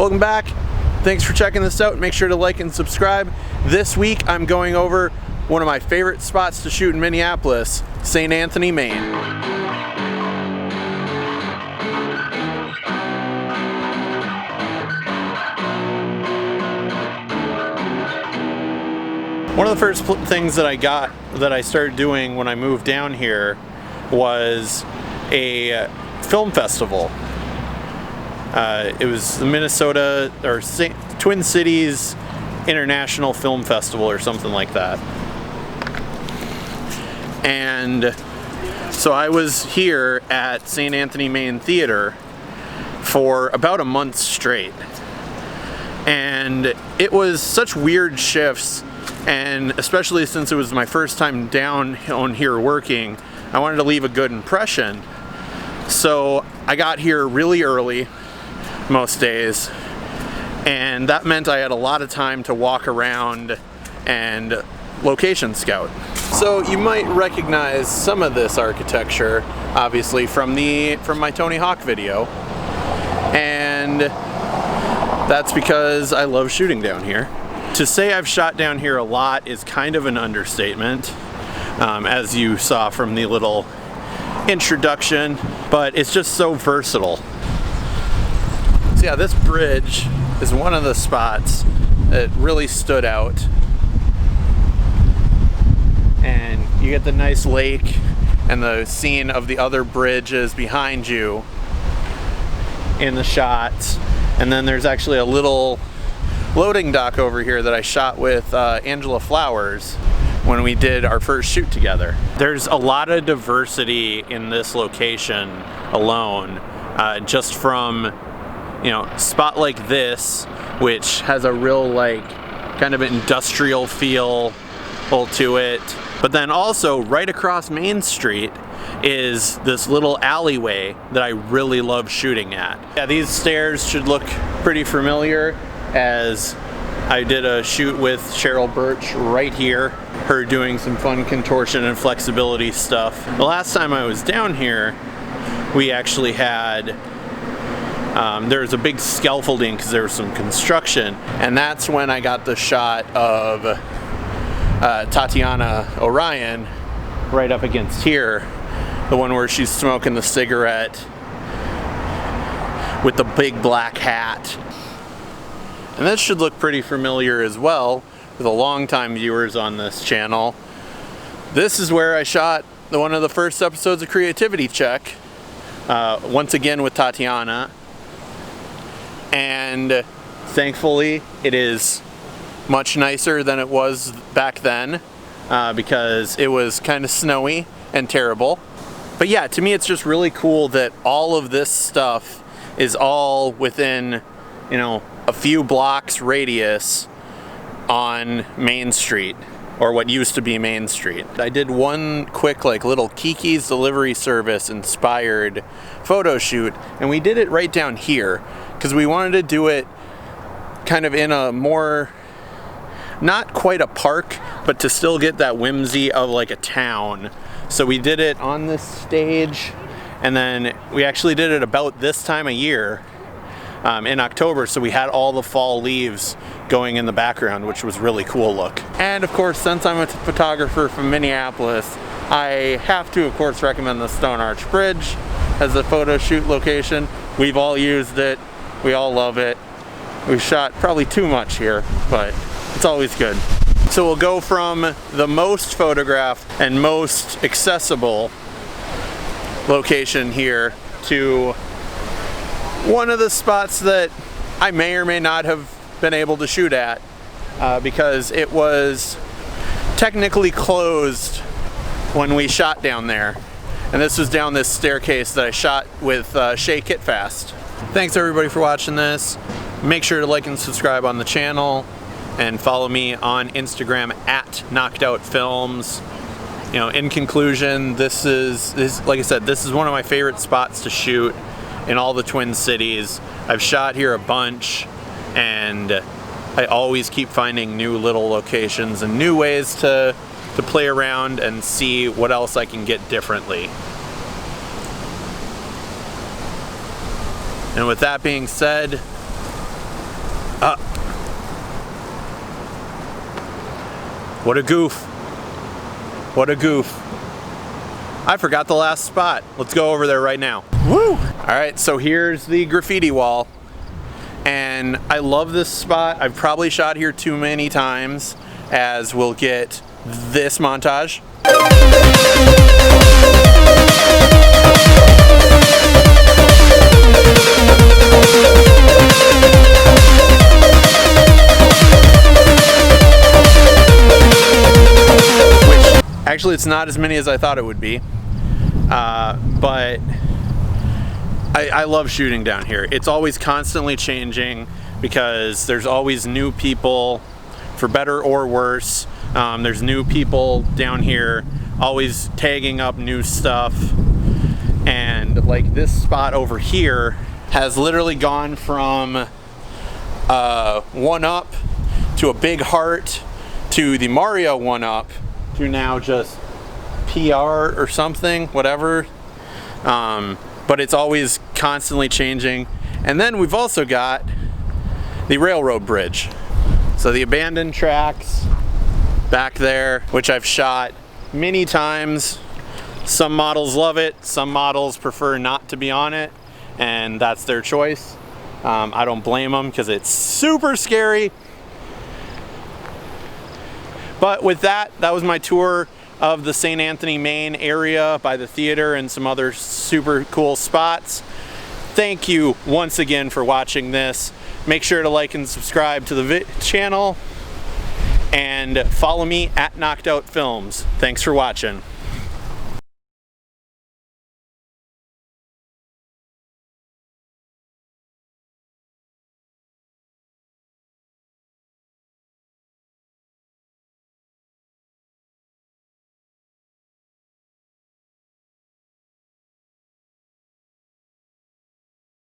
Welcome back. Thanks for checking this out. Make sure to like and subscribe. This week I'm going over one of my favorite spots to shoot in Minneapolis, St. Anthony, Maine. One of the first things that I started doing when I moved down here was a film festival. It was the Minnesota or Twin Cities International Film Festival or something like that. And so I was here at St. Anthony, Maine Theater for about a month straight. And it was such weird shifts, and especially since it was my first time down on here working, I wanted to leave a good impression. So I got here really early most days, and that meant I had a lot of time to walk around and location scout. So you might recognize some of this architecture, obviously, from my Tony Hawk video, and that's because I love shooting down here. To say I've shot down here a lot is kind of an understatement, as you saw from the little introduction, but it's just so versatile. So yeah, this bridge is one of the spots that really stood out. And you get the nice lake and the scene of the other bridges behind you in the shots. And then there's actually a little loading dock over here that I shot with Angela Flowers when we did our first shoot together. There's a lot of diversity in this location alone, just from, you know, a spot like this, which has a real like kind of industrial feel to it. But then also right across Main Street is this little alleyway that I really love shooting at. Yeah, these stairs should look pretty familiar, as I did a shoot with Cheryl Birch right here, her doing some fun contortion and flexibility stuff. The last time I was down here, we actually had, there was a big scaffolding because there was some construction, and that's when I got the shot of Tatiana Orion right up against here, the one where she's smoking the cigarette with the big black hat. And this should look pretty familiar as well for the longtime viewers on this channel. This is where I shot one of the first episodes of Creativity Check, once again with Tatiana. And thankfully it is much nicer than it was back then, because it was kind of snowy and terrible. But yeah, to me it's just really cool that all of this stuff is all within, you know, a few blocks radius on Main Street, or what used to be Main Street. I did one quick like little Kiki's Delivery Service inspired photo shoot, and we did it right down here because we wanted to do it kind of in a more, not quite a park, but to still get that whimsy of like a town. So we did it on this stage, and then we actually did it about this time of year, in October, so we had all the fall leaves going in the background, which was really cool look. And of course, since I'm a photographer from Minneapolis, I have to of course recommend the Stone Arch Bridge as a photo shoot location. We've all used it, we all love it. We shot probably too much here, but it's always good. So we'll go from the most photographed and most accessible location here to one of the spots that I may or may not have been able to shoot at, because it was technically closed when we shot down there. And this was down this staircase that I shot with Shay Kitfast. Thanks everybody for watching this. Make sure to like and subscribe on the channel, and follow me on Instagram at KnockedOutFilms. You know, in conclusion, this is like I said, this is one of my favorite spots to shoot in all the Twin Cities. I've shot here a bunch, and I always keep finding new little locations and new ways to play around and see what else I can get differently. And with that being said, What a goof. What a goof. I forgot the last spot. Let's go over there right now. Woo! All right, so here's the graffiti wall. And I love this spot. I've probably shot here too many times, as we'll get this montage. Actually, it's not as many as I thought it would be, but I love shooting down here. It's always constantly changing because there's always new people, for better or worse. There's new people down here, always tagging up new stuff. And like this spot over here has literally gone from 1-up to a big heart to the Mario 1-up to now just PR or something, whatever. But it's always constantly changing. And then we've also got the railroad bridge. So the abandoned tracks back there, which I've shot many times. Some models love it, some models prefer not to be on it, and that's their choice. I don't blame them because it's super scary. But with that, that was my tour of the St. Anthony, Maine area by the theater and some other super cool spots. Thank you once again for watching this. Make sure to like and subscribe to the channel and follow me at Knocked Out Films. Thanks for watching.